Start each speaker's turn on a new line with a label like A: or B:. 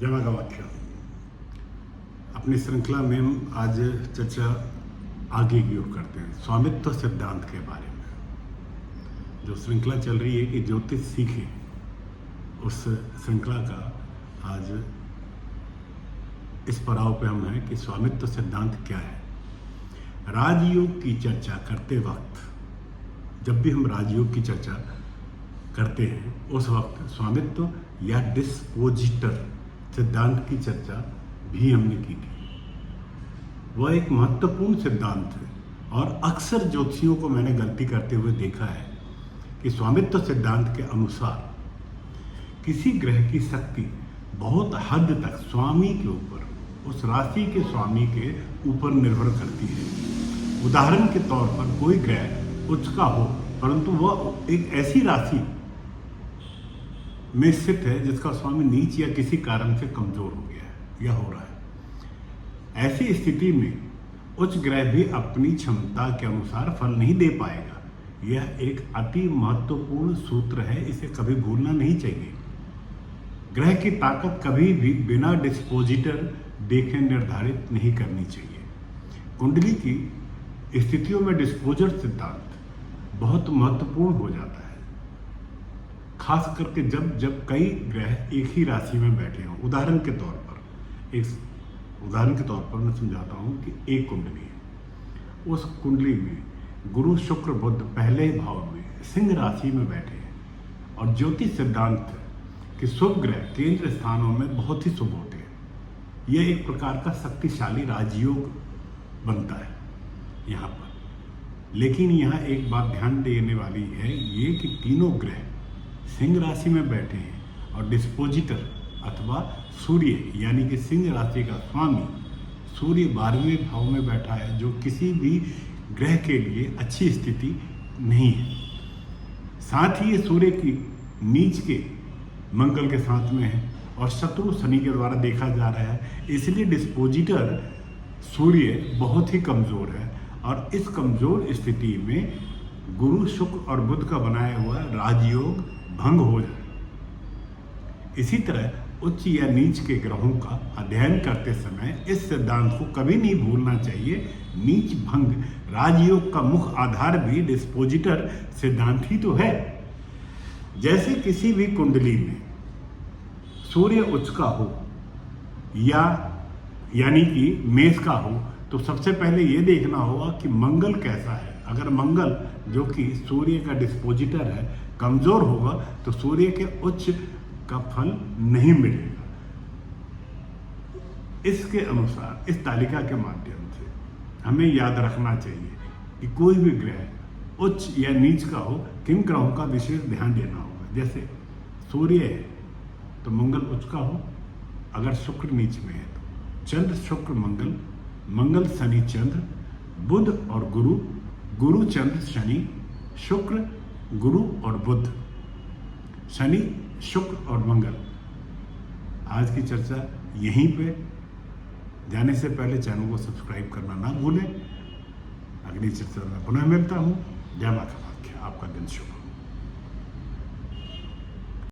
A: जय मां का वाक्य। अपनी श्रृंखला में हम आज चर्चा आगे की ओर करते हैं स्वामित्व सिद्धांत के बारे में। जो श्रृंखला चल रही है कि ज्योतिष सीखे, उस श्रृंखला का आज इस पड़ाव पे हम हैं कि स्वामित्व सिद्धांत क्या है। राजयोग की चर्चा करते वक्त, जब भी हम राजयोग की चर्चा करते हैं, उस वक्त स्वामित्व या डिस्पोजिटर सिद्धांत की चर्चा भी हमने की थी। वह एक महत्वपूर्ण सिद्धांत है और अक्सर ज्योतिषियों को मैंने गलती करते हुए देखा है कि स्वामित्व सिद्धांत के अनुसार किसी ग्रह की शक्ति बहुत हद तक स्वामी के ऊपर, उस राशि के स्वामी के ऊपर निर्भर करती है। उदाहरण के तौर पर कोई ग्रह उच्च का हो परंतु वह एक ऐसी राशि में स्थित है जिसका स्वामी नीच या किसी कारण से कमजोर हो गया है या हो रहा है। ऐसी स्थिति में उच्च ग्रह भी अपनी क्षमता के अनुसार फल नहीं दे पाएगा। यह एक अति महत्वपूर्ण सूत्र है, इसे कभी भूलना नहीं चाहिए। ग्रह की ताकत कभी भी बिना डिस्पोजिटर देखे निर्धारित नहीं करनी चाहिए। कुंडली की स्थितियों में डिस्पोजर सिद्धांत बहुत महत्वपूर्ण हो जाता है, खास करके जब कई ग्रह एक ही राशि में बैठे हों। उदाहरण के तौर पर मैं समझाता हूं कि एक कुंडली है, उस कुंडली में गुरु शुक्र बुध पहले भाव में सिंह राशि में बैठे हैं और ज्योतिष सिद्धांत है कि शुभ ग्रह केंद्र स्थानों में बहुत ही शुभ होते हैं। यह एक प्रकार का शक्तिशाली राजयोग बनता है यहाँ पर। लेकिन यहाँ एक बात ध्यान देने वाली है ये कि तीनों ग्रह सिंह राशि में बैठे हैं और डिस्पोजिटर अथवा सूर्य यानी कि सिंह राशि का स्वामी सूर्य 12वें भाव में बैठा है, जो किसी भी ग्रह के लिए अच्छी स्थिति नहीं है। साथ ही ये सूर्य की नीच के मंगल के साथ में है और शत्रु शनि के द्वारा देखा जा रहा है। इसलिए डिस्पोजिटर सूर्य बहुत ही कमजोर है और इस कमजोर स्थिति में गुरु शुक्र और बुध का बनाया हुआ राजयोग भंग हो जाए। इसी तरह उच्च या नीच के ग्रहों का अध्ययन करते समय इस सिद्धांत को कभी नहीं भूलना चाहिए। नीच भंग राजयोग का मुख्य आधार भी डिस्पोजिटर सिद्धांत ही तो है। जैसे किसी भी कुंडली में सूर्य उच्च का हो या यानी कि मेष का हो, तो सबसे पहले ये देखना होगा कि मंगल कैसा है। अगर मंगल जो कि सूर्य का डिस्पोजिटर है कमजोर होगा तो सूर्य के उच्च का फल नहीं मिलेगा। इसके अनुसार इस तालिका के माध्यम से हमें याद रखना चाहिए कि कोई भी ग्रह उच्च या नीच का हो, किन ग्रहों का विशेष ध्यान देना होगा। जैसे सूर्य है तो मंगल उच्च का हो, अगर शुक्र नीच में है तो चंद्र शुक्र मंगल, मंगल शनि चंद्र, बुध और गुरु, गुरु चंद्र शनि, शुक्र गुरु और बुध, शनि शुक्र और मंगल। आज की चर्चा यहीं पे। जाने से पहले चैनल को सब्सक्राइब करना ना भूलें। अगली चर्चा में पुनः मिलता हूँ। जय मां का वाक्य। आपका दिन शुभ हो।